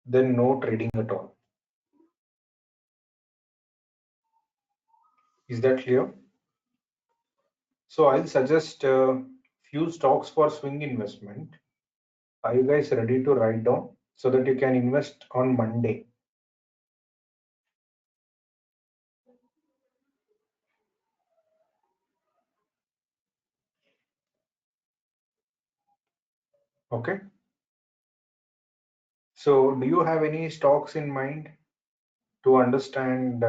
then no trading at all. Is that clear? So I'll suggest a few stocks for swing investment. Are you guys ready to write down so that you can invest on Monday? Okay. So do you have any stocks in mind to understand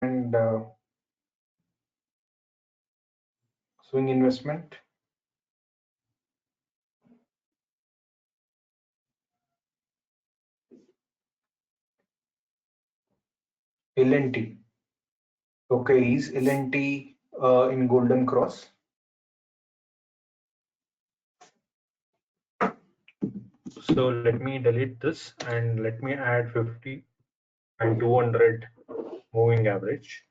and swing investment? L&T. Okay, is L&T in Golden Cross? So let me delete this and let me add 50 and 200 moving average.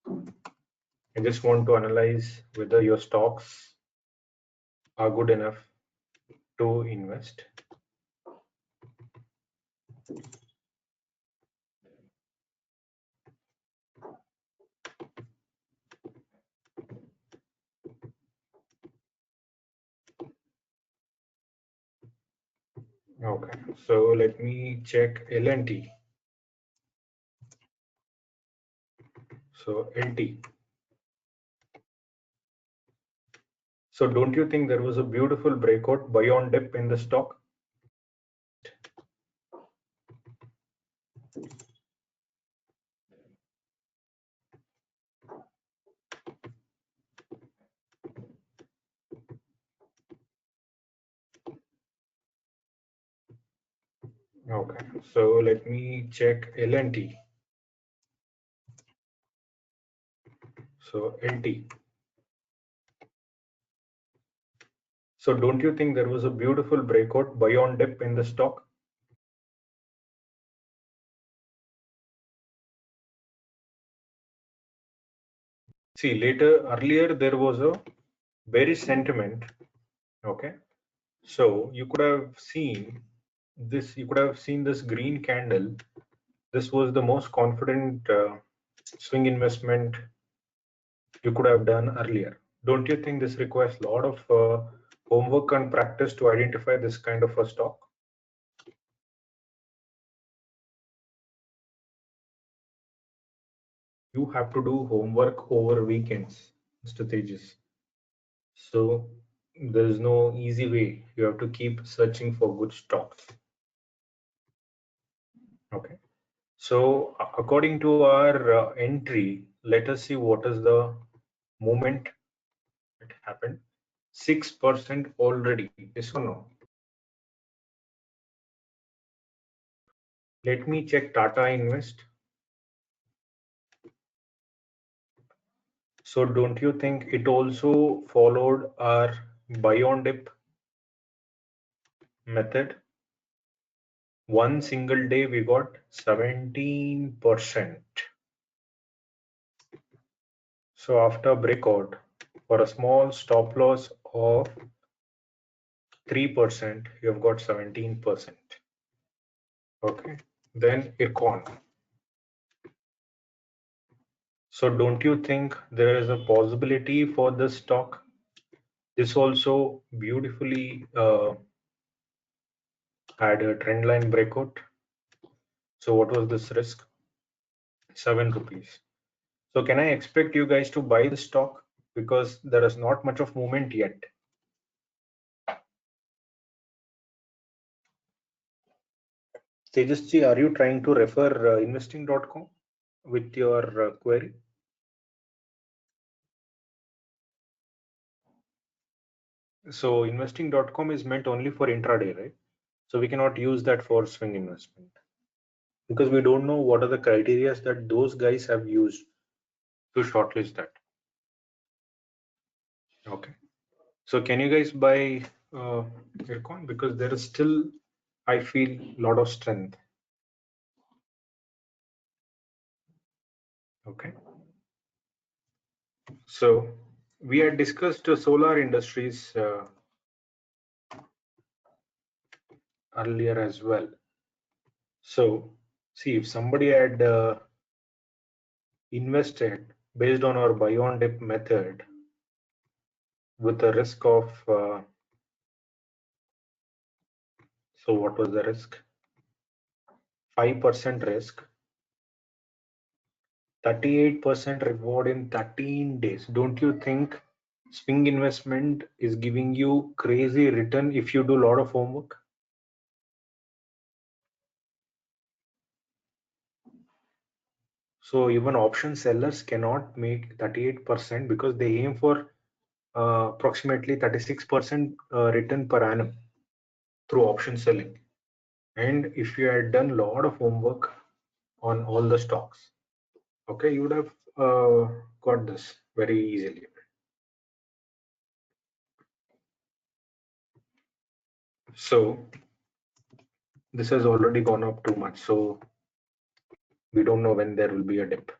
I just want to analyze whether your stocks are good enough to invest. Okay, so let me check L&T. So LT. So don't you think there was a beautiful breakout buy on dip in the stock? Okay, so let me check L&T. So LT. So don't you think there was a beautiful breakout buy on dip in the stock? See, earlier there was a bearish sentiment. Okay, so you could have seen this. You could have seen this green candle. This was the most confident swing investment you could have done earlier. Don't you think this requires a lot of homework and practice to identify this kind of a stock? You have to do homework over weekends, Mr. Tejas. So there is no easy way. You have to keep searching for good stocks. Okay. So according to our entry, let us see what is the movement that happened. 6% already. Yes or no? Let me check Tata Invest. So don't you think it also followed our buy on dip method? One single day we got 17%. So after breakout for a small stop loss of 3%, you have got 17%. Okay, then Econ. So don't you think there is a possibility for this stock? This also beautifully had a trend line breakout. So what was this risk? 7 rupees. So can I expect you guys to buy the stock because there is not much of movement yet? Tejasji, are you trying to refer investing.com with your query? So investing.com is meant only for intraday, right? So we cannot use that for swing investment because we don't know what are the criteria that those guys have used to shortlist that. Okay. So can you guys buy Aircon because there is still, I feel, a lot of strength. Okay. So we had discussed solar industries earlier as well. So see, if somebody had invested based on our buy on dip method with a risk of so what was the risk? 5% risk, 38% reward in 13 days. Don't you think swing investment is giving you crazy return if you do a lot of homework? So even option sellers cannot make 38% because they aim for approximately 36% return per annum through option selling. And if you had done a lot of homework on all the stocks, okay, you would have got this very easily. So this has already gone up too much. So we don't know when there will be a dip.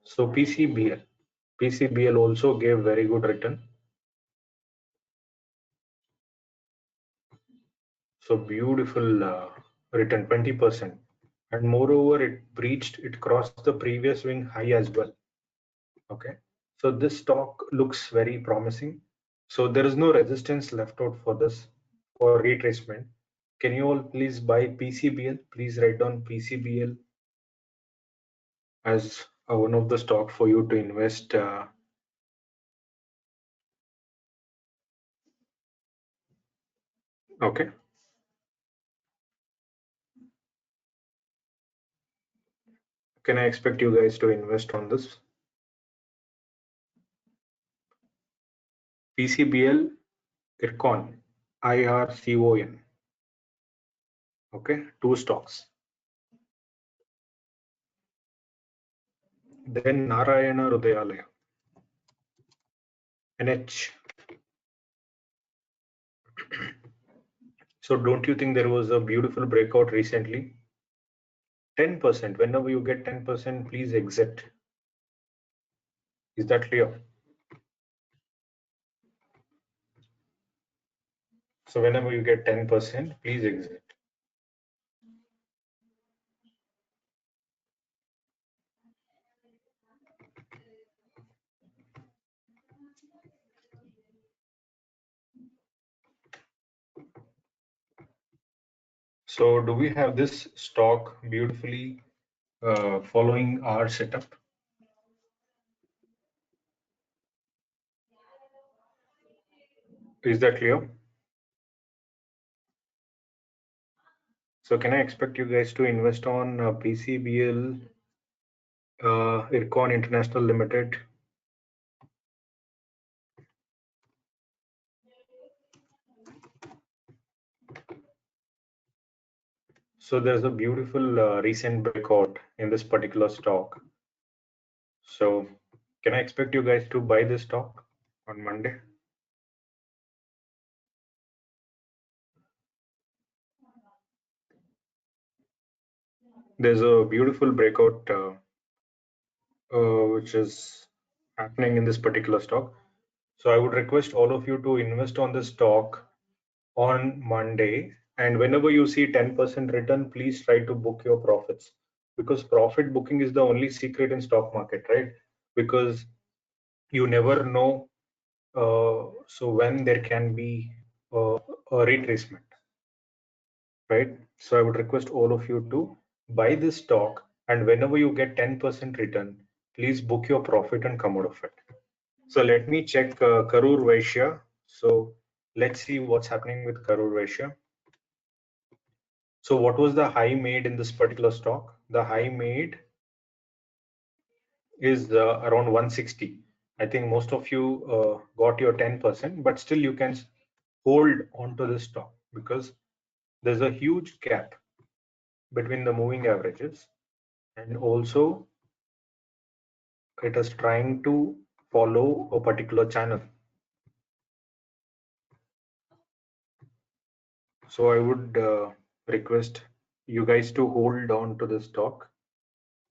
So PCBL also gave very good return. So beautiful return, 20%. And moreover, it crossed the previous swing high as well. Okay. So this stock looks very promising. So there is no resistance left out for this for retracement. Can you all please buy PCBL? Please write down PCBL as one of the stock for you to invest. Okay. Can I expect you guys to invest on this? PCBL IRCON, IRCON. Okay, two stocks. Then Narayana Rudayalaya, NH. So don't you think there was a beautiful breakout recently? 10%. Whenever you get 10%, please exit. Is that clear? So whenever you get 10%, please exit. So do we have this stock beautifully following our setup? Is that clear? So can I expect you guys to invest on PCBL, IRCON International Limited? So there's a beautiful recent breakout in this particular stock. So can I expect you guys to buy this stock on Monday? There's a beautiful breakout which is happening in this particular stock. So I would request all of you to invest on this stock on Monday. And whenever you see 10% return, please try to book your profits, because profit booking is the only secret in stock market, right? Because you never know so when there can be a retracement, right? So I would request all of you to buy this stock, and whenever you get 10% return, please book your profit and come out of it. So let me check Karur Vaishya. So let's see what's happening with Karur Vaishya. So what was the high made in this particular stock? The high made is around 160. I think most of you got your 10%, but still you can hold onto this stock because there's a huge gap between the moving averages, and also it is trying to follow a particular channel. So I would request you guys to hold on to this stock.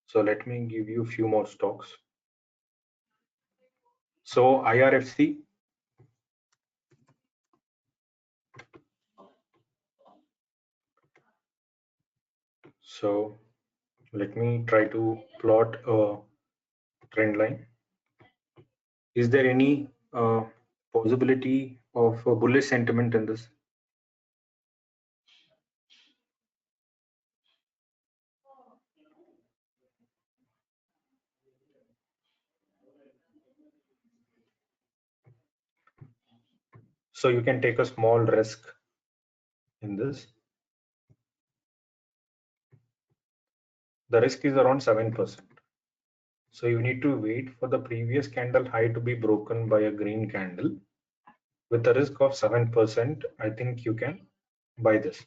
So let me give you a few more stocks. So IRFC. So let me try to plot a trend line. Is there any possibility of a bullish sentiment in this? So you can take a small risk in this. The risk is around 7%. So you need to wait for the previous candle high to be broken by a green candle. With a risk of 7%, I think you can buy this.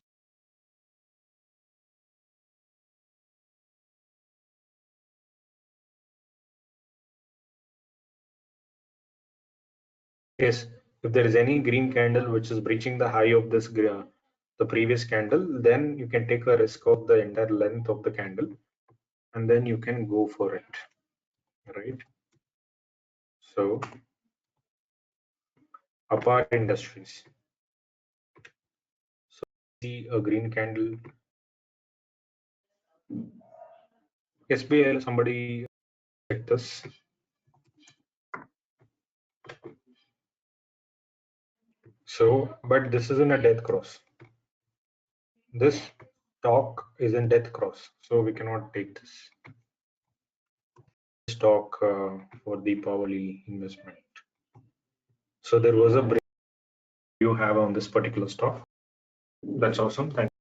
Yes, if there is any green candle which is breaching the high of this the previous candle, then you can take a risk of the entire length of the candle, and then you can go for it, right? So APAR Industries. So see a green candle. SBL, somebody check this. So, but this isn't a death cross. This stock is in death cross, so we cannot take this stock for Deepavali investment. So there was a break you have on this particular stock. That's awesome. Thank you.